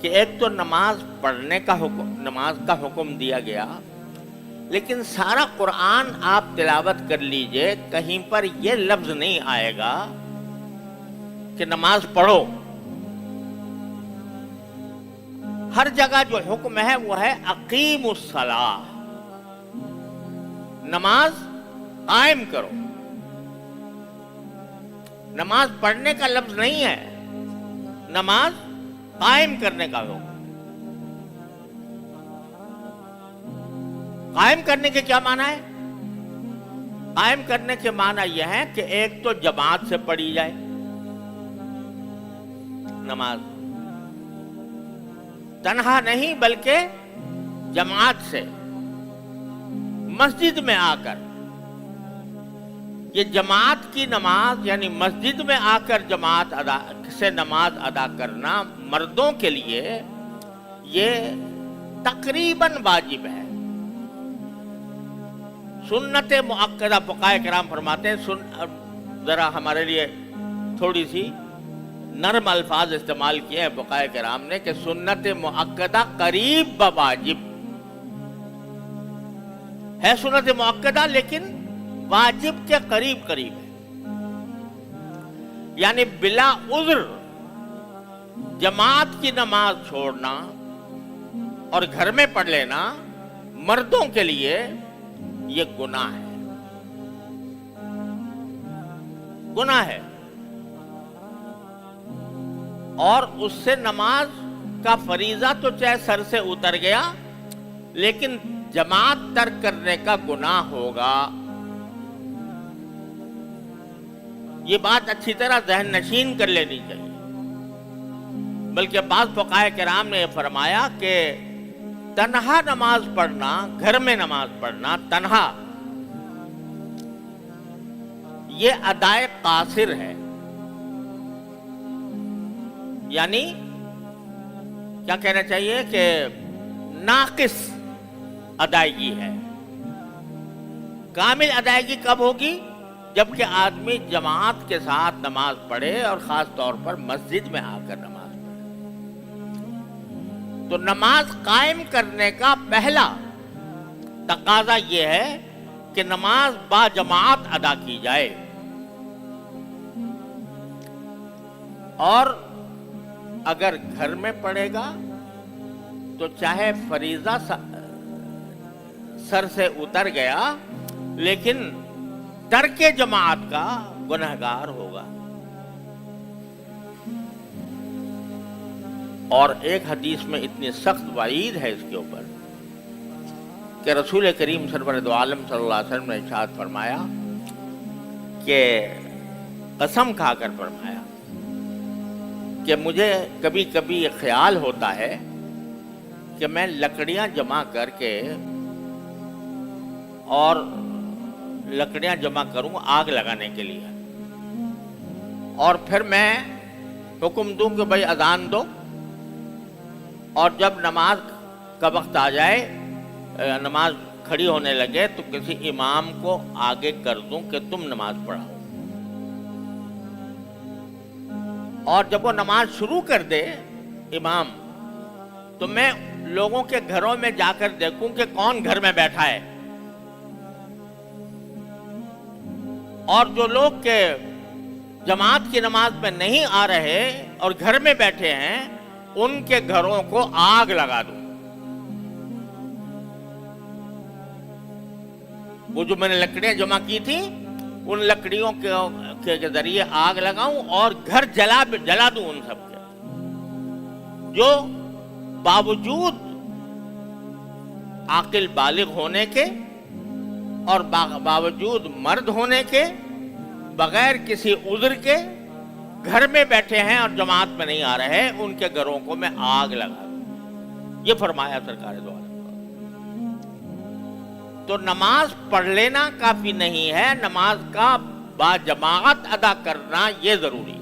کہ ایک تو نماز پڑھنے کا حکم، نماز کا حکم دیا گیا، لیکن سارا قرآن آپ تلاوت کر لیجئے، کہیں پر یہ لفظ نہیں آئے گا کہ نماز پڑھو۔ ہر جگہ جو حکم ہے وہ ہے اقیموا الصلاۃ، نماز قائم کرو۔ نماز پڑھنے کا لفظ نہیں ہے، نماز قائم کرنے کا حکم۔ قائم کرنے کے کیا معنی ہے؟ قائم کرنے کے معنی یہ ہے کہ ایک تو جماعت سے پڑھی جائے نماز، تنہا نہیں بلکہ جماعت سے، مسجد میں آ کر۔ یہ جماعت کی نماز یعنی مسجد میں آ کر جماعت سے نماز ادا کرنا مردوں کے لیے یہ تقریباً واجب ہے، سنت مؤکدہ۔ فقہائے کرام فرماتے ہیں، ذرا ہمارے لیے تھوڑی سی نرم الفاظ استعمال کیے ہیں فقہائے کرام نے کہ سنت مؤکدہ قریب بواجب ہے، سنت مؤکدہ لیکن واجب کے قریب قریب ہے، یعنی بلا عذر جماعت کی نماز چھوڑنا اور گھر میں پڑھ لینا مردوں کے لیے یہ گناہ ہے، گناہ ہے، اور اس سے نماز کا فریضہ تو چاہے سر سے اتر گیا لیکن جماعت ترک کرنے کا گناہ ہوگا۔ یہ بات اچھی طرح ذہن نشین کر لینی چاہیے۔ بلکہ بعض فقہائے کرام نے یہ فرمایا کہ تنہا نماز پڑھنا، گھر میں نماز پڑھنا تنہا، یہ ادائے قاصر ہے، یعنی کیا کہنا چاہیے کہ ناقص ادائیگی ہے۔ کامل ادائیگی کب ہوگی؟ جبکہ آدمی جماعت کے ساتھ نماز پڑھے اور خاص طور پر مسجد میں آ کر نماز پڑھے۔ تو نماز قائم کرنے کا پہلا تقاضا یہ ہے کہ نماز با جماعت ادا کی جائے، اور اگر گھر میں پڑھے گا تو چاہے فریضہ سر سے اتر گیا لیکن ترک جماعت کا گنہگار ہوگا۔ اور ایک حدیث میں اتنی سخت وعید ہے اس کے اوپر کہ رسول کریم سرور دو عالم صلی اللہ علیہ وسلم نے ارشاد فرمایا کہ قسم کھا کر فرمایا کہ مجھے کبھی کبھی یہ خیال ہوتا ہے کہ میں لکڑیاں جمع کر کے اور لکڑیاں جمع کروں آگ لگانے کے لیے، اور پھر میں حکم دوں کہ بھائی اذان دو، اور جب نماز کا وقت آ جائے، نماز کھڑی ہونے لگے تو کسی امام کو آگے کر دوں کہ تم نماز پڑھاؤ، اور جب وہ نماز شروع کر دے امام تو میں لوگوں کے گھروں میں جا کر دیکھوں کہ کون گھر میں بیٹھا ہے، اور جو لوگ کے جماعت کی نماز میں نہیں آ رہے اور گھر میں بیٹھے ہیں ان کے گھروں کو آگ لگا دوں، وہ جو میں نے لکڑیاں جمع کی تھی ان لکڑیوں کے ذریعے آگ لگاؤں اور گھر جلا دوں ان سب کے، جو باوجود عاقل بالغ ہونے کے اور باوجود مرد ہونے کے، بغیر کسی عذر کے گھر میں بیٹھے ہیں اور جماعت میں نہیں آ رہے، ان کے گھروں کو میں آگ لگا دوں، یہ فرمایا سرکار دو عالم۔ تو نماز پڑھ لینا کافی نہیں ہے، نماز کا با جماعت ادا کرنا یہ ضروری ہے۔